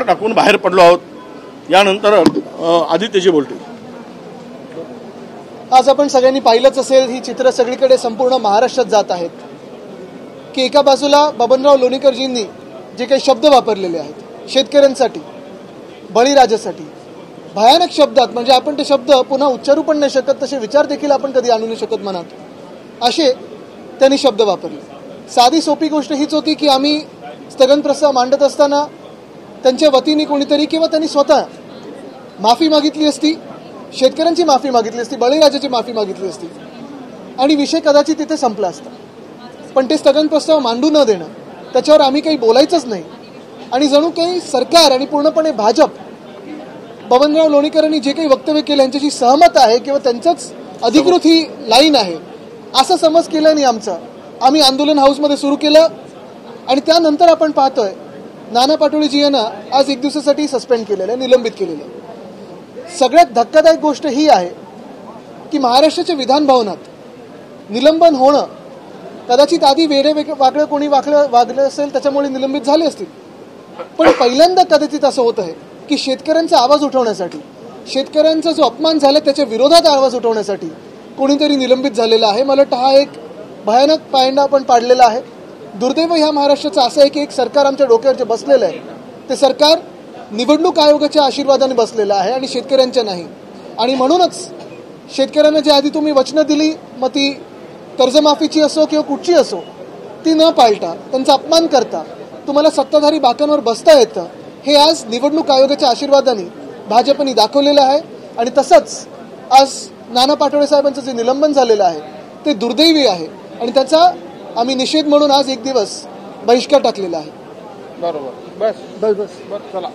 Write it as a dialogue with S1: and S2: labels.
S1: टाकून बाहेर पडलो आहोत. यानंतर आदित्यजी बोलतील.
S2: आज आपण सगळ्यांनी पाहिलंच असेल, ही चित्र सगळीकडे संपूर्ण महाराष्ट्रात जात आहेत की एका बाजूला बबनराव लोणीकरजींनी जे काही शब्द वापरलेले आहेत शेतकऱ्यांसाठी, बळीराजासाठी, भयानक शब्दात, म्हणजे आपण ते शब्द पुन्हा उच्चारू पण नाही शकत, तसे विचार देखील आपण कधी आणू नाही शकत मनात, असे त्यांनी शब्द वापरले. साधी सोपी गोष्ट हीच होती की आम्ही स्थगन प्रस्ताव मांडत असताना त्यांच्या वतीने कोणीतरी किंवा त्यांनी स्वतः माफी मागितली असती, शेतकऱ्यांची माफी मागितली असती, बळीराजाची माफी मागितली असती आणि विषय कदाचित तिथे संपला असता. पण ते स्थगन प्रस्ताव मांडू न देणं, त्याच्यावर आम्ही काही बोलायचंच नाही आणि जणू काही सरकार आणि पूर्णपणे भाजप बबनराव लोणीकरांनी जे काही वक्तव्य केलं यांच्याशी सहमत आहे किंवा त्यांचंच अधिकृत ही लाईन आहे असा समज केल्याने आम्ही आंदोलन हाऊसमध्ये सुरू केलं आणि त्यानंतर आपण पाहतोय नाना पाटोळेजी यांना आज 1 दिवसासाठी सस्पेंड केलेलं आहे, निलंबित केलेलं आहे. सगळ्यात धक्कादायक गोष्ट ही आहे की महाराष्ट्राच्या विधान भवनात निलंबन होणं, कदाचित आधी वाकडं कोणी वागलं असेल त्याच्यामुळे निलंबित झाले असतील, पण पहिल्यांदा कदाचित असं होत आहे की शेतकऱ्यांचा आवाज उठवण्यासाठी, शेतकऱ्यांचा जो अपमान झाला त्याच्या विरोधात आवाज उठवण्यासाठी कोणीतरी निलंबित झालेला आहे. मला वाटतं हा एक भयानक पायंडा आपण पाडलेला आहे. दुर्दैव ह्या महाराष्ट्राचं असं आहे की एक सरकार आमच्या डोक्यावर जे बसलेलं आहे ते सरकार निवडणूक आयोगाच्या आशीर्वादाने बसलेलं आहे आणि शेतकऱ्यांच्या नाही. आणि म्हणूनच शेतकऱ्यांना जे आधी तुम्ही वचनं दिली, मग ती कर्जमाफीची असो किंवा कुठची असो, ती न पाळता, त्यांचा अपमान करता तुम्हाला सत्ताधारी बाकांवर बसता येतं, हे आज निवडणूक आयोगाच्या आशीर्वादाने भाजपने दाखवलेलं आहे. आणि तसंच आज नाना पाटोळे साहेबांचं जे निलंबन झालेलं आहे ते दुर्दैवी आहे आणि त्याचा आम्ही निषेध म्हणून आज 1 दिवस बहिष्कार टाकलेला आहे.
S1: बरोबर. बस चला.